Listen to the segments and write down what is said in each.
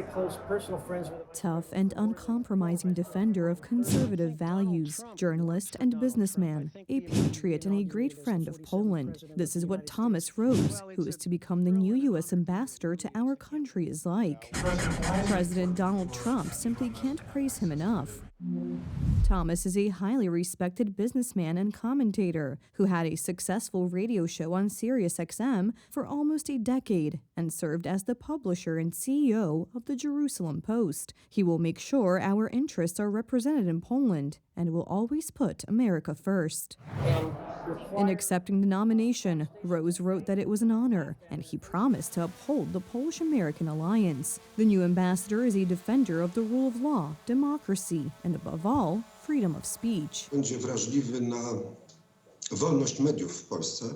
very close personal friends with. Tough and uncompromising defender of conservative values, journalist and businessman, a patriot and a great friend of Poland. This is what Thomas Rose, who is to become the new U.S. ambassador to our country, is like. President Donald Trump simply can't praise him enough. Thomas is a highly respected businessman and commentator who had a successful radio show on SiriusXM for almost a decade and served as the publisher and CEO of the Jerusalem Post. He will make sure our interests are represented in Poland and will always put America first. In accepting the nomination, Rose wrote that it was an honor, and he promised to uphold the Polish-American alliance. The new ambassador is a defender of the rule of law, democracy, and above all, freedom of speech. Będzie wrażliwy na wolność mediów w Polsce,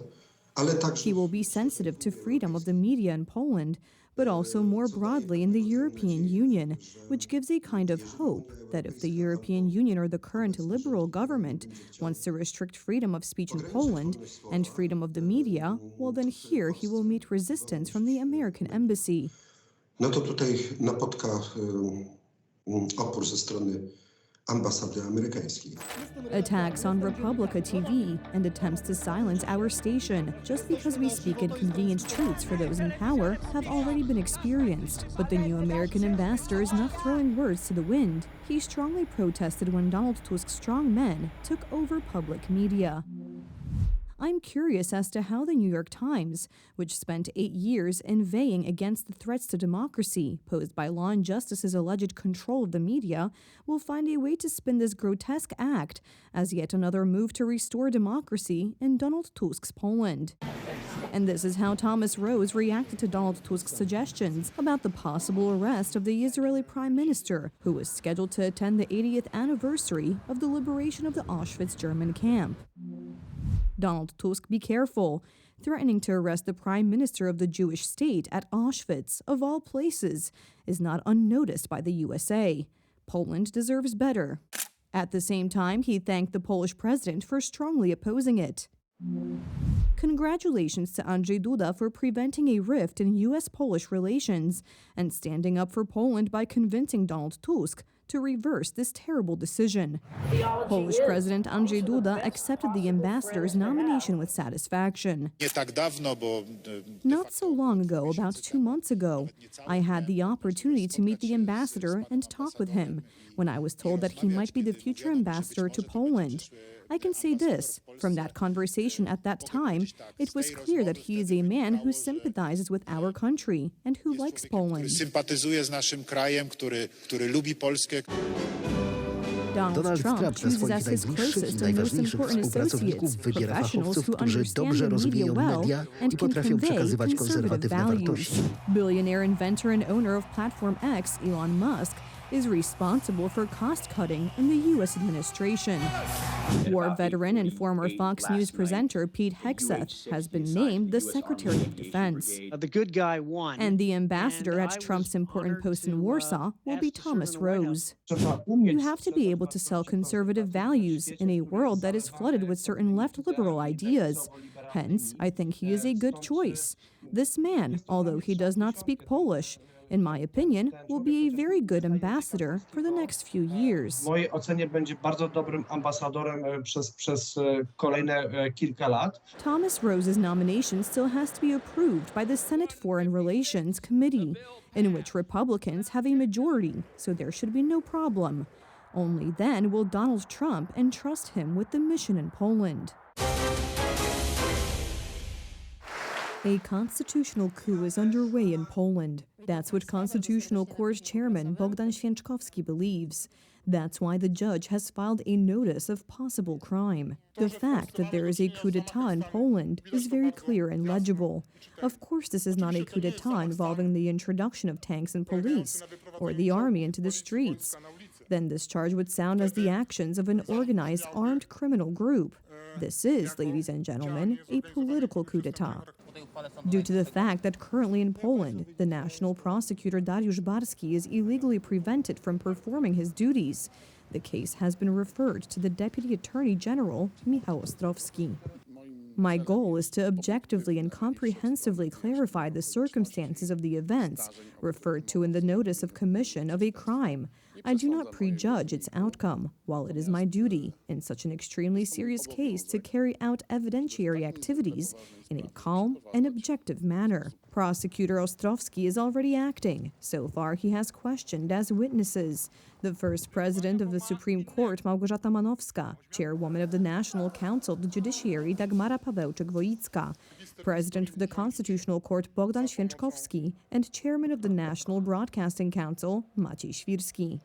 ale także... He will be sensitive to freedom of the media in Poland, but also more broadly in the European Union, which gives a kind of hope that if the European Union or the current liberal government wants to restrict freedom of speech in Poland and freedom of the media, well then here he will meet resistance from the American embassy. No to tutaj napotka opór ze strony ambasady amerykańskiej. Attacks on Republica TV and attempts to silence our station just because we speak inconvenient truths for those in power have already been experienced. But the new American ambassador is not throwing words to the wind. He strongly protested when Donald Tusk's strong men took over public media. I'm curious as to how the New York Times, which spent 8 years inveighing against the threats to democracy posed by Law and Justice's alleged control of the media, will find a way to spin this grotesque act as yet another move to restore democracy in Donald Tusk's Poland. And this is how Thomas Rose reacted to Donald Tusk's suggestions about the possible arrest of the Israeli Prime Minister, who was scheduled to attend the 80th anniversary of the liberation of the Auschwitz German camp. Donald Tusk, be careful, threatening to arrest the Prime Minister of the Jewish state at Auschwitz, of all places, is not unnoticed by the USA. Poland deserves better. At the same time, he thanked the Polish president for strongly opposing it. Congratulations to Andrzej Duda for preventing a rift in U.S.-Polish relations and standing up for Poland by convincing Donald Tusk to reverse this terrible decision. Polish President Andrzej Duda accepted the ambassador's nomination with satisfaction. Not so long ago, about 2 months ago, I had the opportunity to meet the ambassador and talk with him when I was told that he might be the future ambassador to Poland. I can say this, from that conversation at that time, it was clear that he is a man who sympathizes with our country and who likes Poland. Donald Trump chooses as his closest and most important associates professionals who understand the media well and can convey conservative values. Billionaire inventor and owner of Platform X, Elon Musk, is responsible for cost-cutting in the U.S. administration. War veteran and former Fox News presenter Pete Hegseth has been named the Secretary of Defense. The good guy won. And the ambassador at Trump's important post in Warsaw will be Thomas Rose. You have to be able to sell conservative values in a world that is flooded with certain left-liberal ideas. Hence, I think he is a good choice. This man, although he does not speak Polish, in my opinion, will be a very good ambassador for the next few years. W mojej ocenie będzie bardzo dobrym ambasadorem przez kolejne kilka lat. Thomas Rose's nomination still has to be approved by the Senate Foreign Relations Committee, in which Republicans have a majority, so there should be no problem. Only then will Donald Trump entrust him with the mission in Poland. A constitutional coup is underway in Poland. That's what Constitutional Court Chairman Bogdan Święczkowski believes. That's why the judge has filed a notice of possible crime. The fact that there is a coup d'etat in Poland is very clear and legible. Of course, this is not a coup d'etat involving the introduction of tanks and police, or the army into the streets. Then this charge would sound as the actions of an organized armed criminal group. This is, ladies and gentlemen, a political coup d'etat. Due to the fact that currently in Poland, the national prosecutor Dariusz Barski is illegally prevented from performing his duties, the case has been referred to the Deputy Attorney General Michał Ostrowski. My goal is to objectively and comprehensively clarify the circumstances of the events referred to in the notice of commission of a crime. I do not prejudge its outcome, while it is my duty, in such an extremely serious case, to carry out evidentiary activities in a calm and objective manner. Prosecutor Ostrovsky is already acting. So far, he has questioned as witnesses the first president of the Supreme Court, Małgorzata Manowska, chairwoman of the National Council of the Judiciary, Dagmara Pawełczyk-Woicka, president of the Constitutional Court, Bogdan Święczkowski, and chairman of the National Broadcasting Council, Maciej Świrski.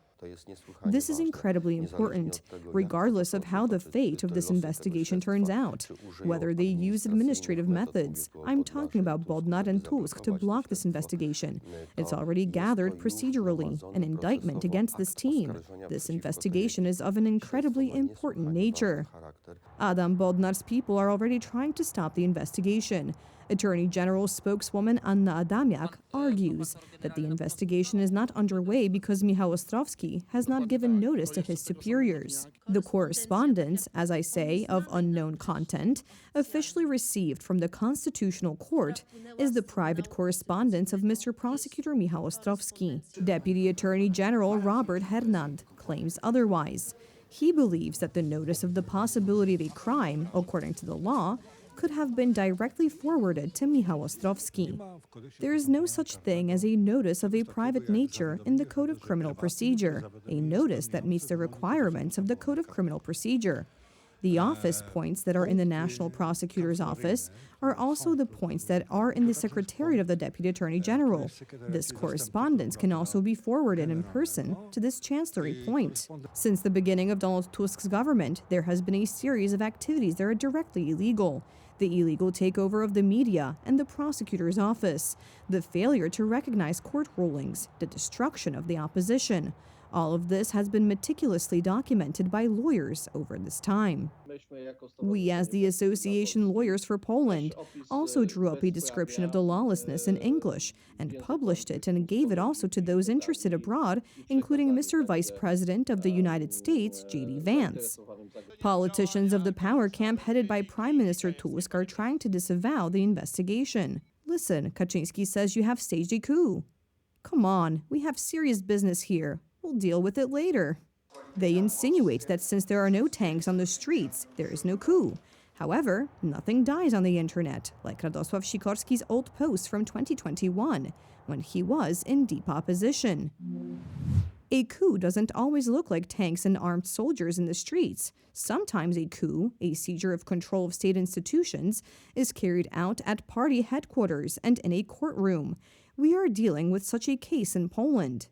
This is incredibly important, regardless of how the fate of this investigation turns out, whether they use administrative methods. I'm talking about Bodnar and Tusk to block this investigation. It's already gathered procedurally an indictment against this team. This investigation is of an incredibly important nature. Adam Bodnar's people are already trying to stop the investigation. Attorney General spokeswoman Anna Adamiak argues that the investigation is not underway because Michał Ostrowski has not given notice to his superiors. The correspondence, as I say, of unknown content, officially received from the Constitutional Court, is the private correspondence of Mr. Prosecutor Michał Ostrowski. Deputy Attorney General Robert Hernand claims otherwise. He believes that the notice of the possibility of a crime, according to the law, could have been directly forwarded to Michał Ostrowski. There is no such thing as a notice of a private nature in the Code of Criminal Procedure, a notice that meets the requirements of the Code of Criminal Procedure. The office points that are in the National Prosecutor's Office are also the points that are in the Secretariat of the Deputy Attorney General. This correspondence can also be forwarded in person to this Chancellery point. Since the beginning of Donald Tusk's government, there has been a series of activities that are directly illegal. The illegal takeover of the media and the prosecutor's office, the failure to recognize court rulings, the destruction of the opposition. All of this has been meticulously documented by lawyers over this time. We, as the Association Lawyers for Poland, also drew up a description of the lawlessness in English and published it and gave it also to those interested abroad, including Mr. Vice President of the United States, J.D. Vance. Politicians of the power camp headed by Prime Minister Tusk are trying to disavow the investigation. Listen, Kaczynski says you have staged a coup. Come on, we have serious business here. We'll deal with it later. They insinuate that since there are no tanks on the streets, there is no coup. However, nothing dies on the internet, like Radosław Sikorski's old posts from 2021, when he was in deep opposition. A coup doesn't always look like tanks and armed soldiers in the streets. Sometimes a coup, a seizure of control of state institutions, is carried out at party headquarters and in a courtroom. We are dealing with such a case in Poland.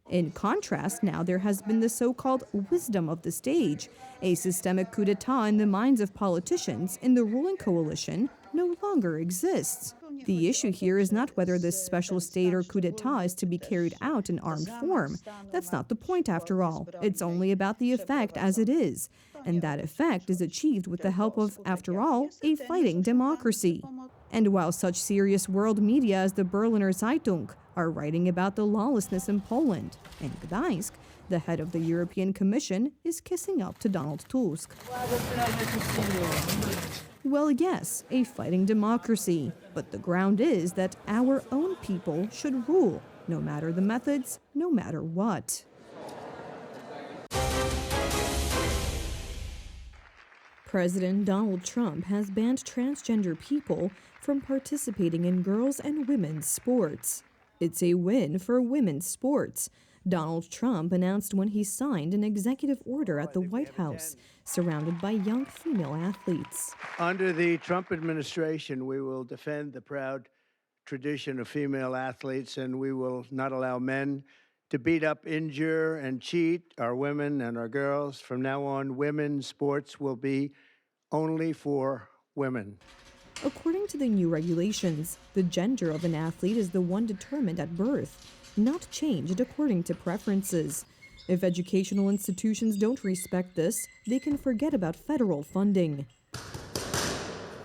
In contrast, now there has been the so-called wisdom of the stage. A systemic coup d'etat in the minds of politicians in the ruling coalition no longer exists. The issue here is not whether this special state or coup d'etat is to be carried out in armed form. That's not the point after all. It's only about the effect as it is. And that effect is achieved with the help of, after all, a fighting democracy. And while such serious world media as the Berliner Zeitung are writing about the lawlessness in Poland, in Gdańsk, the head of the European Commission is kissing up to Donald Tusk. Well, yes, a fighting democracy, but the ground is that our own people should rule, no matter the methods, no matter what. President Donald Trump has banned transgender people from participating in girls' and women's sports. It's a win for women's sports. Donald Trump announced when he signed an executive order at the White House, surrounded by young female athletes. Under the Trump administration, we will defend the proud tradition of female athletes, and we will not allow men to beat up, injure, and cheat our women and our girls. From now on, women's sports will be only for women. According to the new regulations, the gender of an athlete is the one determined at birth, not changed according to preferences. If educational institutions don't respect this, they can forget about federal funding.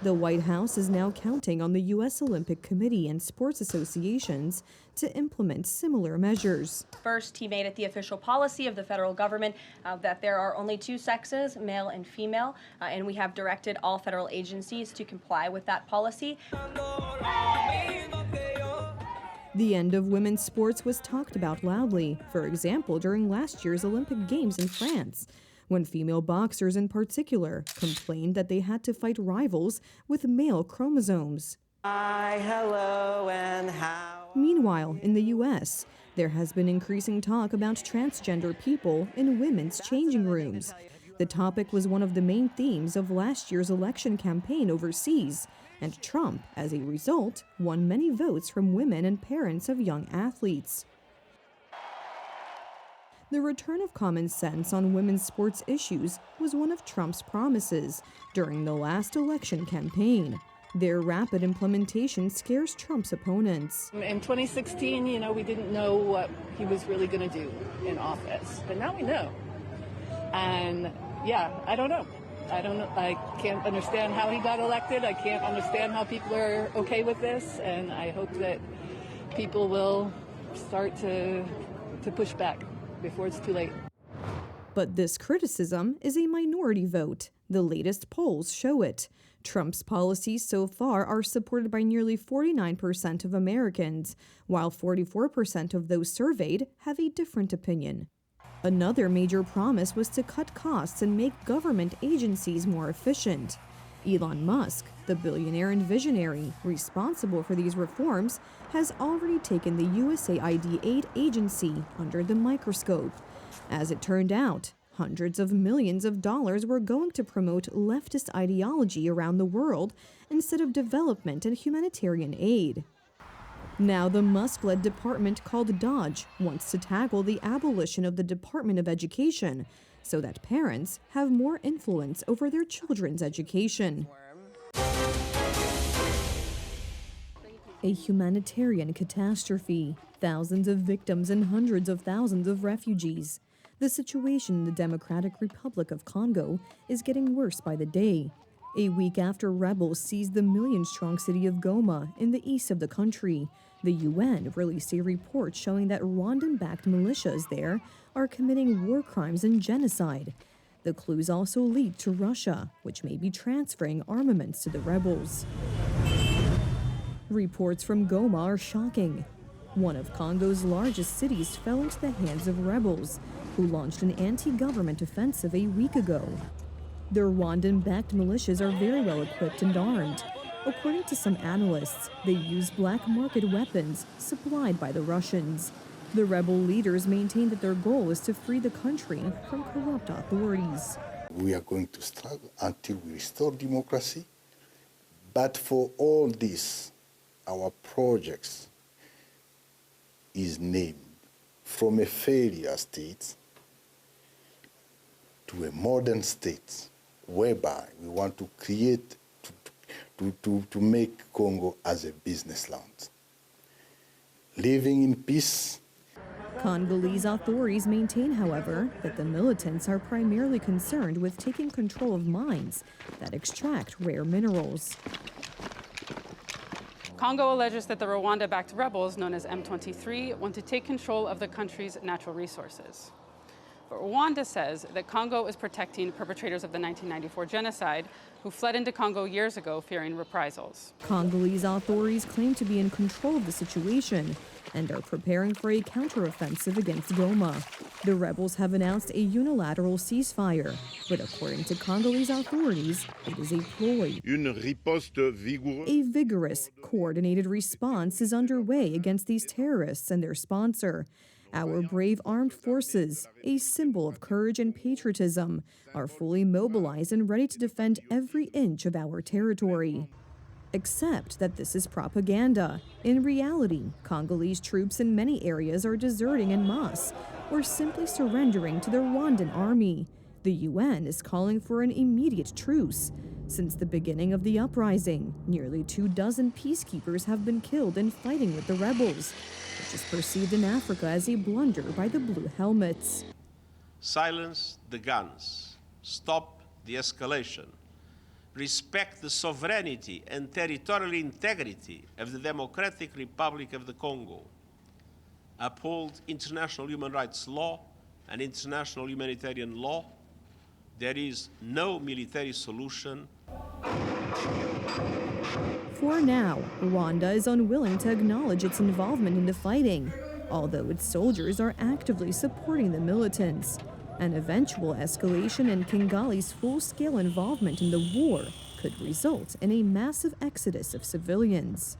The White House is now counting on the U.S. Olympic Committee and sports associations to implement similar measures. First, he made it the official policy of the federal government that there are only two sexes, male and female, and we have directed all federal agencies to comply with that policy. The end of women's sports was talked about loudly, for example, during last year's Olympic Games in France, when female boxers in particular complained that they had to fight rivals with male chromosomes. Hi, hello, and how? Meanwhile, in the U.S., there has been increasing talk about transgender people in women's changing rooms. The topic was one of the main themes of last year's election campaign overseas, and Trump, as a result, won many votes from women and parents of young athletes. The return of common sense on women's sports issues was one of Trump's promises during the last election campaign. Their rapid implementation scares Trump's opponents. In 2016, we didn't know what he was really going to do in office, but now we know. And I don't know. I can't understand how he got elected. I can't understand how people are okay with this, and I hope that people will start to push back before it's too late. But this criticism is a minority vote. The latest polls show it. Trump's policies so far are supported by nearly 49% of Americans, while 44% of those surveyed have a different opinion. Another major promise was to cut costs and make government agencies more efficient. Elon Musk, the billionaire and visionary responsible for these reforms, has already taken the USAID aid agency under the microscope. As it turned out, hundreds of millions of dollars were going to promote leftist ideology around the world instead of development and humanitarian aid. Now the Musk-led department called DOGE wants to tackle the abolition of the Department of Education so that parents have more influence over their children's education. A humanitarian catastrophe, thousands of victims and hundreds of thousands of refugees. The situation in the Democratic Republic of Congo is getting worse by the day. A week after rebels seized the million-strong city of Goma in the east of the country, the UN released a report showing that Rwandan-backed militias there are committing war crimes and genocide. The clues also lead to Russia, which may be transferring armaments to the rebels. Reports from Goma are shocking. One of Congo's largest cities fell into the hands of rebels, who launched an anti-government offensive a week ago. The Rwandan-backed militias are very well equipped and armed. According to some analysts, they use black market weapons supplied by the Russians. The rebel leaders maintain that their goal is to free the country from corrupt authorities. We are going to struggle until we restore democracy. But for all this, our projects is named from a failure state to a modern state, whereby we want to create, to make Congo as a business land. Living in peace. Congolese authorities maintain, however, that the militants are primarily concerned with taking control of mines that extract rare minerals. Congo alleges that the Rwanda-backed rebels, known as M23, want to take control of the country's natural resources. But Rwanda says that Congo is protecting perpetrators of the 1994 genocide who fled into Congo years ago fearing reprisals. Congolese authorities claim to be in control of the situation and are preparing for a counteroffensive against Goma. The rebels have announced a unilateral ceasefire, but according to Congolese authorities, it is a ploy. A vigorous, coordinated response is underway against these terrorists and their sponsor. Our brave armed forces, a symbol of courage and patriotism, are fully mobilized and ready to defend every inch of our territory. Except that this is propaganda. In reality, Congolese troops in many areas are deserting en masse or simply surrendering to the Rwandan army. The UN is calling for an immediate truce. Since the beginning of the uprising, nearly 24 peacekeepers have been killed in fighting with the rebels, which is perceived in Africa as a blunder by the Blue Silence the guns. Stop the escalation. respect the sovereignty and territorial integrity of the Democratic Republic of the Congo, uphold international human rights law and international humanitarian law. There is no military solution. For now, Rwanda is unwilling to acknowledge its involvement in the fighting, although its soldiers are actively supporting the militants. An eventual escalation in Kigali's full-scale involvement in the war could result in a massive exodus of civilians.